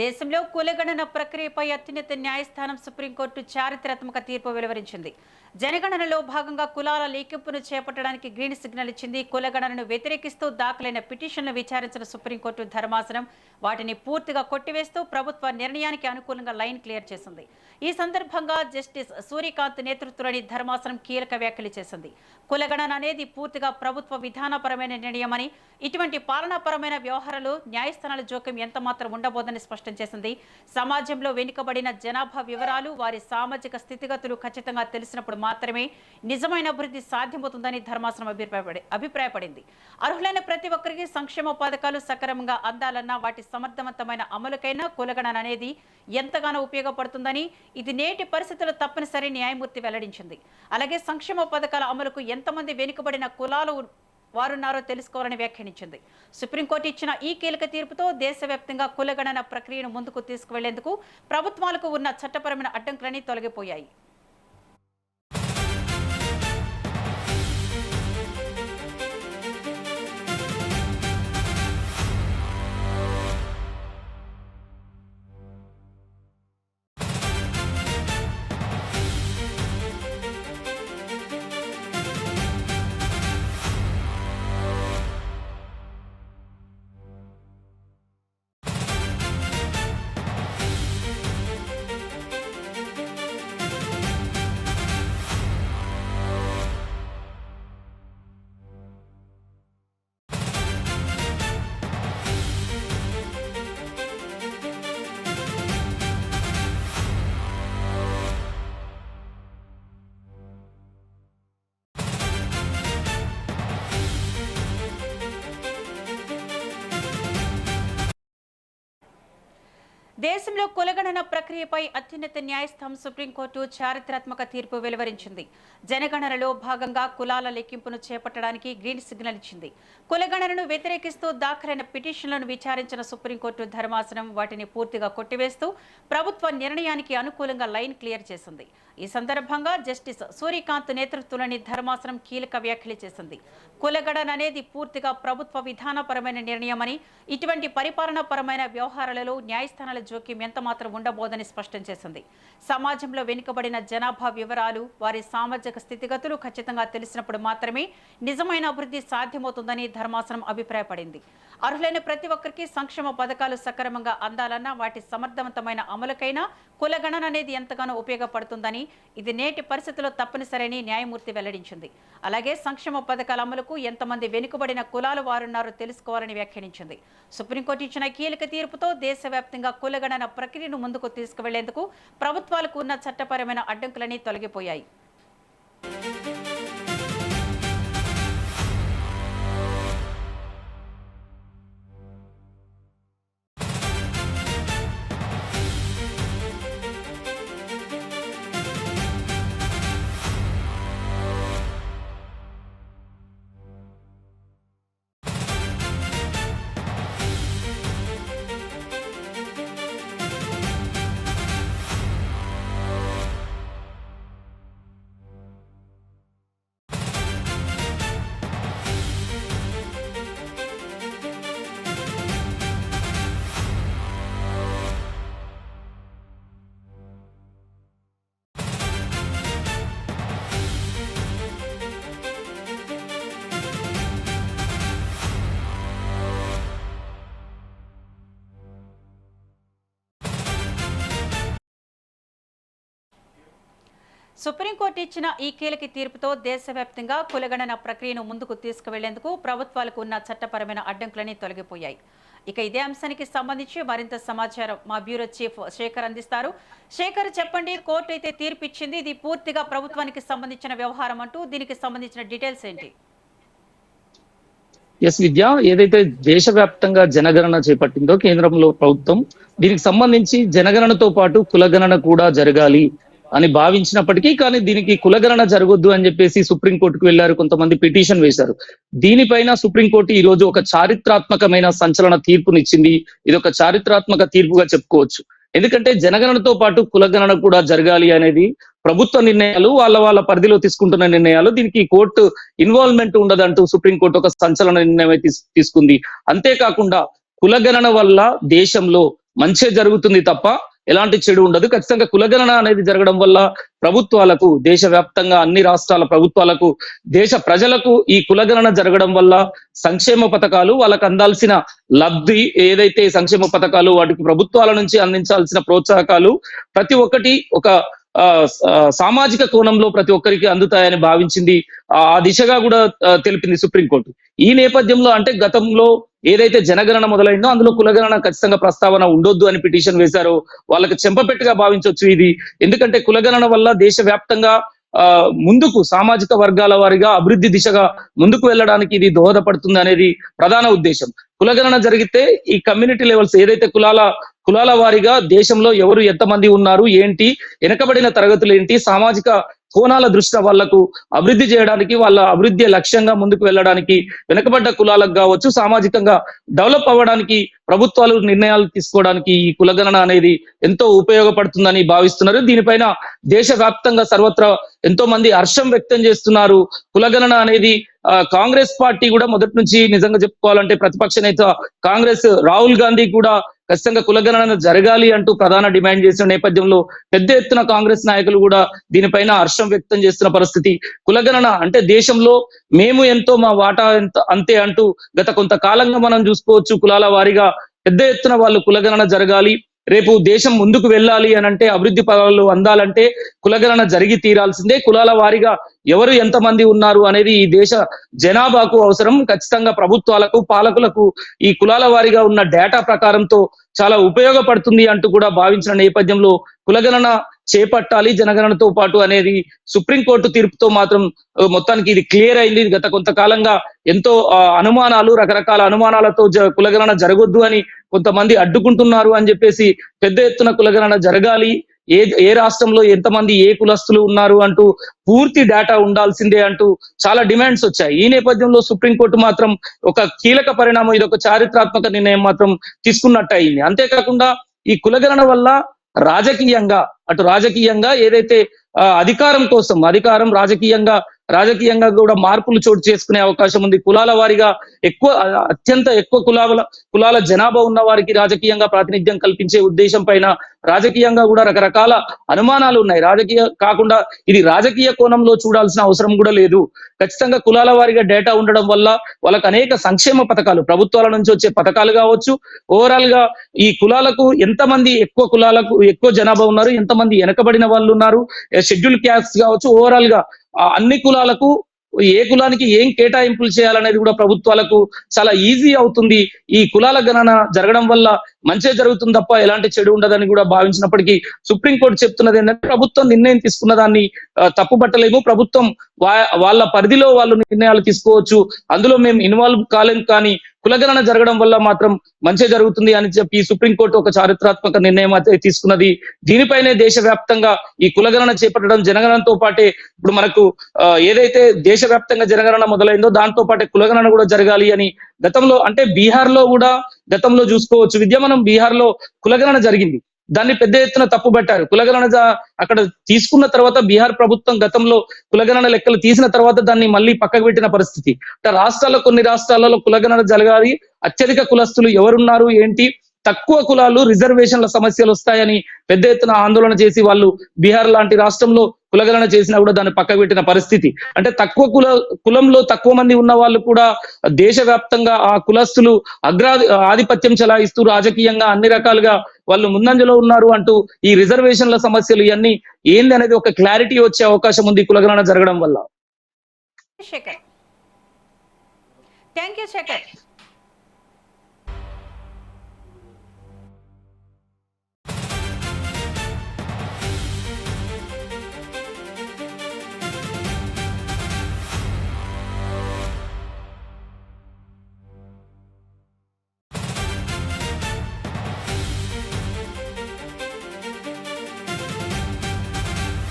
దేశంలో కులగణన ప్రక్రియపై అత్యున్నత న్యాయస్థానం సుప్రీంకోర్టు చారిత్రాత్మక తీర్పు వెలువరించింది. జనగణనలో భాగంగా కులాల లెక్కింపును చేపట్టడానికి గ్రీన్ సిగ్నల్ ఇచ్చింది. కులగణనను వ్యతిరేకిస్తూ దాఖలైన పిటిషన్లు విచారించిన సుప్రీంకోర్టు ధర్మాసనం వాటిని పూర్తిగా కొట్టివేస్తూ ప్రభుత్వ నిర్ణయానికి అనుకూలంగా లైన్ క్లియర్ చేసింది. ఈ సందర్భంగా జస్టిస్ సూర్యకాంత్ నేతృత్వంలోని ధర్మాసనం కీలక వ్యాఖ్యలు చేసింది. కులగణన అనేది పూర్తిగా ప్రభుత్వ విధానపరమైన నిర్ణయమని, ఇటువంటి పాలనాపరమైన వ్యవహారాలు న్యాయస్థానాల జోక్యం ఎంతమాత్రం ఉండబోదని స్పష్టం చేసింది. సమాజంలో వెనుకబడిన జనాభా వివరాలు, వారి సామాజిక స్థితిగతులు ఖచ్చితంగా తెలిసినప్పుడు మాత్రమే నిజమైన అభివృద్ధి సాధ్యమవుతుందని ధర్మాసనం అభిప్రాయపడింది. అర్హులైన ప్రతి ఒక్కరికి సంక్షేమ పథకాలు సక్రమంగా అందాలన్నా వాటి సమర్థవంతమైన అమలుకైనా కులగణన అనేది ఎంతగానో ఉపయోగపడుతుందని, ఇది నేటి పరిస్థితుల్లో తప్పనిసరి న్యాయమూర్తి వెల్లడించింది. అలాగే సంక్షేమ పథకాల అమలుకు ఎంతమంది వెనుకబడిన కులాలు వారున్నారో తెలుసుకోవాలని వ్యాఖ్యానించింది. సుప్రీంకోర్టు ఇచ్చిన ఈ కీలక తీర్పుతో దేశవ్యాప్తంగా కులగణన ప్రక్రియను ముందుకు తీసుకువెళ్లేందుకు ప్రభుత్వాలకు ఉన్న చట్టపరమైన అడ్డంకులన్నీ తొలగిపోయాయి. దేశంలో కులగణన ప్రక్రియపై అత్యున్నత న్యాయస్థానం సుప్రీంకోర్టు చారిత్రాత్మక తీర్పు వెలువరించింది. జనగణనలో భాగంగా కులాల లెక్కింపును చేపట్టడానికి గ్రీన్ సిగ్నల్ ఇచ్చింది. కులగణనను వ్యతిరేకిస్తూ దాఖలైన పిటిషన్లను విచారించిన సుప్రీంకోర్టు ధర్మాసనం వాటిని పూర్తిగా కొట్టివేస్తూ ప్రభుత్వ నిర్ణయానికి అనుకూలంగా లైన్ క్లియర్ చేసింది. ఈ సందర్భంగా జస్టిస్ సూర్యకాంత్ నేతృత్వంలోని ధర్మాసనం కీలక వ్యాఖ్యలు చేసింది. కులగణన అనేది పూర్తిగా ప్రభుత్వ విధానపరమైన నిర్ణయమని, ఇటువంటి పరిపాలనాపరమైన వ్యవహారాలలో న్యాయస్థానాల జోక్యం ఎంతమాత్రం ఉండబోదని స్పష్టం చేసింది. సమాజంలో వెనుకబడిన జనాభా వివరాలు, వారి సామాజిక స్థితిగతులు ఖచ్చితంగా తెలిసినప్పుడు మాత్రమే నిజమైన అభివృద్ధి సాధ్యమవుతుందని ధర్మాసనం అభిప్రాయపడింది. అర్హులైన ప్రతి ఒక్కరికి సంక్షేమ పథకాలు సక్రమంగా అందాలన్నా వాటి సమర్థవంతమైన అమలుకైనా కులగణన అనేది ఎంతగానో ఉపయోగపడుతుందని, ఇది నేటి పరిస్థితుల్లో తప్పనిసరని న్యాయమూర్తి వెల్లడించింది. అలాగే సంక్షేమ పథకాల అమలుకు ఎంతమంది వెనుకబడిన కులాల వారున్నారో తెలుసుకోవాలని వ్యాఖ్యానించింది. సుప్రీంకోర్టు ఇచ్చిన కీలక తీర్పుతో దేశవ్యాప్తంగా కులగణన ప్రక్రియను ముందుకు తీసుకువెళ్లేందుకు ప్రభుత్వాలకు ఉన్న చట్టపరమైన అడ్డంకులన్నీ తొలగిపోయాయి. సుప్రీంకోర్టు ఇచ్చిన ఈ కీలక తీర్పుతో దేశవ్యాప్తంగా కులగణన ప్రక్రియను ముందుకు తీసుకువెళ్లేందుకు ప్రభుత్వాలకు ఉన్న చట్టపరమైన అడ్డంకులన్నీ తొలగిపోయాయి. ఇక ఇదే అంశానికి సంబంధించి మరింత సమాచారం మా బ్యూరో చీఫ్ శేఖర్ అందిస్తారు. శేఖర్, చెప్పండి, కోర్టు అయితే తీర్పు ఇచ్చింది, ఇది పూర్తిగా ప్రభుత్వానికి సంబంధించిన వ్యవహారం అంటూ, దీనికి సంబంధించిన డీటెయిల్స్ ఏంటి? ఎస్ విద్య, ఏదైతే దేశవ్యాప్తంగా జనగణన చేపట్టిందో కేంద్రంలో ప్రభుత్వం, దీనికి సంబంధించి జనగణనతో పాటు కులగణన కూడా జరగాలి అని భావించినప్పటికీ కానీ దీనికి కులగణన జరగొద్దు అని చెప్పేసి సుప్రీంకోర్టుకు వెళ్లారు, కొంతమంది పిటిషన్ వేశారు. దీనిపైన సుప్రీంకోర్టు ఈ రోజు ఒక చారిత్రాత్మకమైన సంచలన తీర్పునిచ్చింది. ఇది ఒక చారిత్రాత్మక తీర్పుగా చెప్పుకోవచ్చు. ఎందుకంటే జనగణనతో పాటు కులగణన కూడా జరగాలి అనేది ప్రభుత్వ నిర్ణయాలు, వాళ్ళ పరిధిలో తీసుకుంటున్న నిర్ణయాలు. దీనికి కోర్టు ఇన్వాల్వ్మెంట్ ఉండదంటూ సుప్రీంకోర్టు ఒక సంచలన నిర్ణయం తీసుకుంది. అంతేకాకుండా కులగణన వల్ల దేశంలో మంచే జరుగుతుంది తప్ప ఎలాంటి చెడు ఉండదు. ఖచ్చితంగా కులగణన అనేది జరగడం వల్ల ప్రభుత్వాలకు, దేశవ్యాప్తంగా అన్ని రాష్ట్రాల ప్రభుత్వాలకు, దేశ ప్రజలకు ఈ కులగణన జరగడం వల్ల సంక్షేమ పథకాలు, వాళ్ళకు అందాల్సిన లబ్ధి, ఏదైతే సంక్షేమ పథకాలు వాటికి ప్రభుత్వాల నుంచి అందించాల్సిన ప్రోత్సాహకాలు ప్రతి ఒక్కటి ఒక సామాజిక కోణంలో ప్రతి ఒక్కరికి అందుతాయని భావించింది. ఆ దిశగా కూడా తెలిపింది సుప్రీంకోర్టు. ఈ నేపథ్యంలో అంటే గతంలో ఏదైతే జనగణన మొదలైందో అందులో కులగణన ఖచ్చితంగా ప్రస్తావన ఉండొద్దు అని పిటిషన్ వేశారో వాళ్ళకి చెంపపెట్టుగా భావించవచ్చు ఇది. ఎందుకంటే కులగణన వల్ల దేశవ్యాప్తంగా ముందుకు సామాజిక వర్గాల వారిగా అభివృద్ధి దిశగా ముందుకు వెళ్ళడానికి ఇది దోహదపడుతుంది అనేది ప్రధాన ఉద్దేశం. కులగణన జరిగితే ఈ కమ్యూనిటీ లెవెల్స్ ఏదైతే కులాల వారిగా దేశంలో ఎవరు ఎంతమంది ఉన్నారు, ఏంటి, వెనకబడిన తరగతులు ఏంటి, సామాజిక కోణాల దృష్ట్యా వాళ్లకు అభివృద్ధి చేయడానికి, వాళ్ళ అభివృద్ధి లక్ష్యంగా ముందుకు వెళ్ళడానికి, వెనకబడ్డ కులాలకు కావచ్చు, సామాజికంగా డెవలప్ అవ్వడానికి ప్రభుత్వాలు నిర్ణయాలు తీసుకోవడానికి ఈ కులగణన అనేది ఎంతో ఉపయోగపడుతుందని భావిస్తున్నారు. దీనిపైన దేశవ్యాప్తంగా సర్వత్రా ఎంతో మంది హర్షం వ్యక్తం చేస్తున్నారు. కులగణన అనేది కాంగ్రెస్ పార్టీ కూడా మొదటి నుంచి నిజంగా చెప్పుకోవాలంటే ప్రతిపక్ష నేత కాంగ్రెస్ రాహుల్ గాంధీ కూడా ఖచ్చితంగా కులగణన జరగాలి అంటూ ప్రధాన డిమాండ్ చేసిన నేపథ్యంలో పెద్ద ఎత్తున కాంగ్రెస్ నాయకులు కూడా దీనిపైన హర్షం వ్యక్తం చేస్తున్న పరిస్థితి. కులగణన అంటే దేశంలో మేము ఎంతో మా వాటా ఎంత అంతే అంటూ గత కొంతకాలంగా మనం చూసుకోవచ్చు. కులాల వారీగా పెద్ద ఎత్తున వాళ్ళు కులగణన జరగాలి, రేపు దేశం ముందుకు వెళ్ళాలి అని అంటే, అభివృద్ధి పదాలు అందాలంటే కులగణన జరిగి తీరాల్సిందే. కులాల వారీగా ఎవరు ఎంతమంది ఉన్నారు అనేది ఈ దేశ జనాభాకు అవసరం. ఖచ్చితంగా ప్రభుత్వాలకు, పాలకులకు ఈ కులాల వారీగా ఉన్న డేటా ప్రకారంతో చాలా ఉపయోగపడుతుంది అంటూ కూడా భావించిన నేపథ్యంలో కులగణన చేపట్టాలి జనగణనతో పాటు అనేది సుప్రీంకోర్టు తీర్పుతో మాత్రం మొత్తానికి ఇది క్లియర్ అయింది. గత కొంతకాలంగా ఎంతో అనుమానాలు, రకరకాల అనుమానాలతో కులగణన జరగొద్దు అని కొంతమంది అడ్డుకుంటున్నారు అని చెప్పేసి పెద్ద ఎత్తున కులగణన జరగాలి, ఏ రాష్ట్రంలో ఎంతమంది ఏ కులస్తులు ఉన్నారు అంటూ పూర్తి డేటా ఉండాల్సిందే అంటూ చాలా డిమాండ్స్ వచ్చాయి. ఈ నేపథ్యంలో సుప్రీంకోర్టు మాత్రం ఒక కీలక పరిణామం, ఇది ఒక చారిత్రాత్మక నిర్ణయం మాత్రం తీసుకున్నట్టు అయింది. అంతేకాకుండా ఈ కులగణన వల్ల రాజకీయంగా ఏదైతే అధికారం కోసం రాజకీయంగా కూడా మార్పులు చోటు చేసుకునే అవకాశం ఉంది. కులాల వారిగా అత్యంత ఎక్కువ కులాల జనాభా ఉన్న వారికి రాజకీయంగా ప్రాతినిధ్యం కల్పించే ఉద్దేశం పైన రాజకీయంగా కూడా రకరకాల అనుమానాలు ఉన్నాయి. కాకుండా ఇది రాజకీయ కోణంలో చూడాల్సిన అవసరం కూడా లేదు. ఖచ్చితంగా కులాల వారిగా డేటా ఉండడం వల్ల వాళ్ళకి అనేక సంక్షేమ పథకాలు, ప్రభుత్వాల నుంచి వచ్చే పథకాలు కావచ్చు, ఓవరాల్ గా ఈ కులాలకు ఎక్కువ జనాభా ఉన్నారు, ఎంతమంది వెనకబడిన వాళ్ళు ఉన్నారు, షెడ్యూల్ క్యాస్ట్ కావచ్చు, ఓవరాల్ గా అన్ని కులాలకు ఏ కులానికి ఏం కేటాయింపులు చేయాలనేది కూడా ప్రభుత్వాలకు చాలా ఈజీ అవుతుంది. ఈ కులాల గణన జరగడం వల్ల మంచి జరుగుతుంది తప్ప ఎలాంటి చెడు ఉండదని కూడా భావించినప్పటికీ సుప్రీంకోర్టు చెప్తున్నది ఏంటంటే ప్రభుత్వం నిర్ణయం తీసుకున్న దాన్ని తప్పుపట్టలేము. ప్రభుత్వం వాళ్ళ పరిధిలో వాళ్ళు నిర్ణయాలు తీసుకోవచ్చు, అందులో మేము ఇన్వాల్వ్ కాలేం. కానీ కులగణన జరగడం వల్ల మాత్రం మంచి జరుగుతుంది అని చెప్పి సుప్రీంకోర్టు ఒక చారిత్రాత్మక నిర్ణయం అయితే తీసుకున్నది. దీనిపైనే దేశవ్యాప్తంగా ఈ కులగణన చేపట్టడం, జనగణనతో పాటే ఇప్పుడు మనకు ఏదైతే దేశవ్యాప్తంగా జనగణన మొదలైందో దాంతో పాటే కులగణన కూడా జరగాలి అని గతంలో, అంటే బీహార్ లో కూడా గతంలో చూసుకోవచ్చు, విద్యమానం బీహార్ లో కులగణన జరిగింది, దాన్ని పెద్ద ఎత్తున తప్పుబట్టారు. కులగణన అక్కడ తీసుకున్న తర్వాత బీహార్ ప్రభుత్వం గతంలో కులగణన లెక్కలు తీసిన తర్వాత దాన్ని మళ్ళీ పక్కకు పెట్టిన పరిస్థితి. కొన్ని రాష్ట్రాలలో కులగణన జరగాలి, అత్యధిక కులస్తులు ఎవరున్నారు ఏంటి, తక్కువ కులాలు రిజర్వేషన్ల సమస్యలు వస్తాయని పెద్ద ఎత్తున ఆందోళన చేసి వాళ్ళు బీహార్ లాంటి రాష్ట్రంలో కులగణన చేసినా కూడా దాన్ని పక్కకు పెట్టిన పరిస్థితి. అంటే కులంలో తక్కువ మంది ఉన్న వాళ్ళు కూడా దేశవ్యాప్తంగా ఆ కులస్తులు ఆధిపత్యం చెలాయిస్తూ రాజకీయంగా అన్ని రకాలుగా వాళ్ళు ముందంజలో ఉన్నారు అంటూ ఈ రిజర్వేషన్ల సమస్యలు ఇవన్నీ ఏంది అనేది ఒక క్లారిటీ వచ్చే అవకాశం ఉంది కులగణన జరగడం వల్ల. Shekhar, thank you Shekhar.